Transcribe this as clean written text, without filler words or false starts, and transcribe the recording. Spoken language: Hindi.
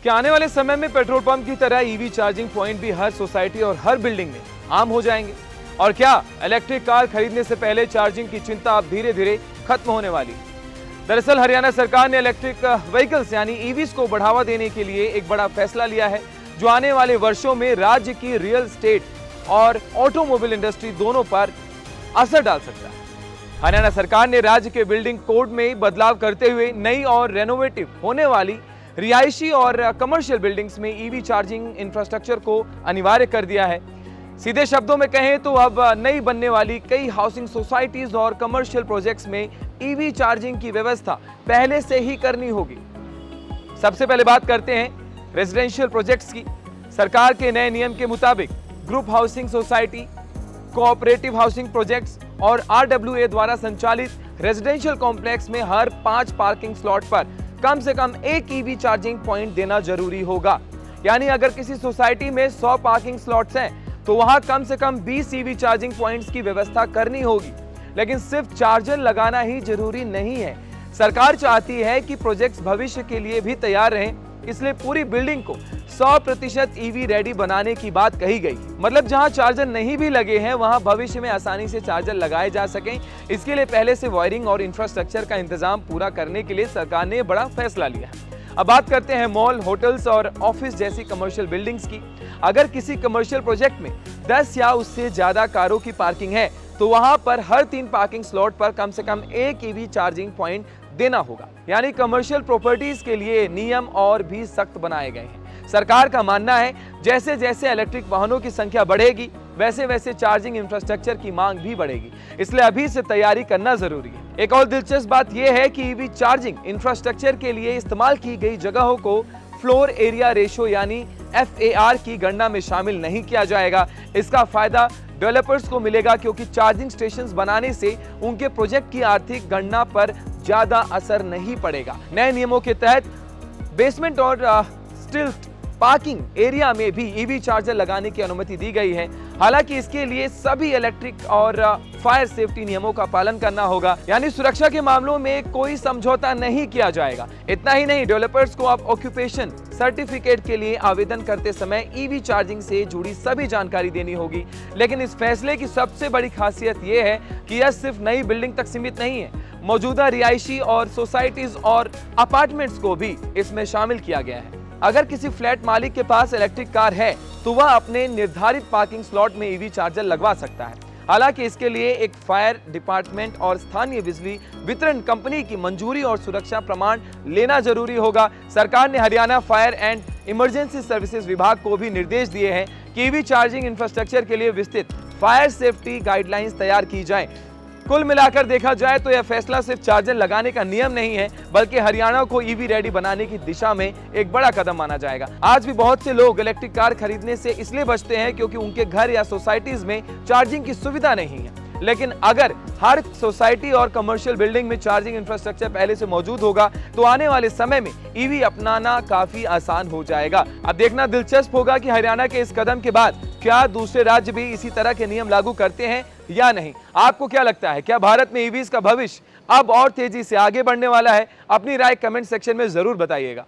कि आने वाले समय में पेट्रोल पंप की तरह ईवी चार्जिंग पॉइंट भी हर सोसाइटी और हर बिल्डिंग में आम हो जाएंगे। और क्या इलेक्ट्रिक कार खरीदने से पहले चार्जिंग की चिंता अब धीरे धीरे खत्म होने वाली। दरअसल हरियाणा सरकार ने इलेक्ट्रिक व्हीकल्स यानी ईवीज को बढ़ावा देने के लिए एक बड़ा फैसला लिया है, जो आने वाले वर्षों में राज्य की रियल एस्टेट और ऑटोमोबाइल इंडस्ट्री दोनों पर असर डाल सकता है। हरियाणा सरकार ने राज्य के बिल्डिंग कोड में बदलाव करते हुए नई और रेनोवेटिव होने वाली रिहायशी और कमर्शियल बिल्डिंग्स में ईवी चार्जिंग इंफ्रास्ट्रक्चर को अनिवार्य कर दिया है। सीधे शब्दों में कहें तो अब नई बनने वाली कई हाउसिंग सोसाइटीज और कमर्शियल प्रोजेक्ट्स में ईवी चार्जिंग की व्यवस्था पहले से ही करनी होगी। सबसे पहले बात करते हैं रेजिडेंशियल प्रोजेक्ट्स की। सरकार के नए नियम के मुताबिक group housing society, cooperative housing projects और RWA द्वारा संचालित रेजिडेंशियल कॉम्प्लेक्स में हर 5 पार्किंग स्लॉट पर कम से कम एक ईवी चार्जिंग पॉइंट देना जरूरी होगा। यानी अगर किसी सोसाइटी में 100 पार्किंग स्लॉट्स हैं तो वहां कम से कम 20 ईवी चार्जिंग पॉइंट्स की व्यवस्था करनी होगी। लेकिन सिर्फ चार्जर लगाना ही जरूरी नहीं है। सरकार चाहती है कि प्रोजेक्ट्स भविष्य के लिए भी तैयार रहें, इसलिए पूरी बिल्डिंग को 100% ईवी रेडी बनाने की बात कही गई। मतलब जहां चार्जर नहीं भी लगे हैं वहां भविष्य में आसानी से चार्जर लगाए जा सकें। इसके लिए पहले से वायरिंग और इंफ्रास्ट्रक्चर का इंतजाम पूरा करने के लिए सरकार ने बड़ा फैसला लिया है। अब बात करते हैं मॉल, होटल्स और ऑफिस जैसी कमर्शियल बिल्डिंग्स की। अगर किसी कमर्शियल प्रोजेक्ट में 10 या उससे ज्यादा कारों की पार्किंग है तो वहां पर हर 3 पार्किंग स्लॉट पर कम से कम एक ईवी चार्जिंग पॉइंट देना होगा। यानी कमर्शियल प्रॉपर्टीज के लिए नियम और भी सख्त बनाए गए हैं। सरकार का मानना है जैसे जैसे इलेक्ट्रिक वाहनों की संख्या बढ़ेगी वैसे वैसे चार्जिंग इंफ्रास्ट्रक्चर की मांग भी बढ़ेगी, इसलिए अभी से तैयारी करना जरूरी है। एक और दिलचस्प बात यह है कि ईवी चार्जिंग इंफ्रास्ट्रक्चर के लिए इस्तेमाल की गई जगहों को फ्लोर एरिया रेशो यानी FAR की गणना में शामिल नहीं किया जाएगा। इसका फायदा डेवलपर्स को मिलेगा क्योंकि चार्जिंग स्टेशंस बनाने से उनके प्रोजेक्ट की आर्थिक गणना पर ज्यादा असर नहीं पड़ेगा। नए नियमों के तहत बेसमेंट और स्टिल्ट पार्किंग एरिया में भी ईवी चार्जर लगाने की अनुमति दी गई है। हालांकि इसके लिए सभी इलेक्ट्रिक और फायर सेफ्टी नियमों का पालन करना होगा, यानी सुरक्षा के मामलों में कोई समझौता नहीं किया जाएगा। इतना ही नहीं, डेवलपर्स को अब ऑक्यूपेशन सर्टिफिकेट के लिए आवेदन करते समय ईवी चार्जिंग से जुड़ी सभी जानकारी देनी होगी। लेकिन इस फैसले की सबसे बड़ी खासियत यह है कि यह सिर्फ नई बिल्डिंग तक सीमित नहीं है, मौजूदा रिहायशी और सोसाइटीज और अपार्टमेंट्स को भी इसमें शामिल किया गया है। अगर किसी फ्लैट मालिक के पास इलेक्ट्रिक कार है तो वह अपने निर्धारित पार्किंग स्लॉट में ईवी चार्जर लगवा सकता है। हालांकि इसके लिए एक फायर डिपार्टमेंट और स्थानीय बिजली वितरण कंपनी की मंजूरी और सुरक्षा प्रमाण लेना जरूरी होगा। सरकार ने Haryana fire and emergency services विभाग को भी निर्देश दिए हैं कि ईवी चार्जिंग इंफ्रास्ट्रक्चर के लिए विस्तृत फायर सेफ्टी गाइडलाइंस तैयार की जाए। कुल मिलाकर देखा जाए तो यह फैसला सिर्फ चार्जर लगाने का नियम नहीं है, बल्कि हरियाणा को ईवी रेडी बनाने की दिशा में एक बड़ा कदम माना जाएगा। आज भी बहुत से लोग इलेक्ट्रिक कार खरीदने से इसलिए बचते हैं क्योंकि उनके घर या सोसाइटीज में चार्जिंग की सुविधा नहीं है। लेकिन अगर हर सोसाइटी और कमर्शियल बिल्डिंग में चार्जिंग इंफ्रास्ट्रक्चर पहले से मौजूद होगा तो आने वाले समय में ईवी अपनाना काफी आसान हो जाएगा। अब देखना दिलचस्प होगा कि हरियाणा के इस कदम के बाद क्या दूसरे राज्य भी इसी तरह के नियम लागू करते हैं या नहीं। आपको क्या लगता है, क्या भारत में ईवीज का भविष्य अब और तेजी से आगे बढ़ने वाला है? अपनी राय कमेंट सेक्शन में जरूर बताइएगा।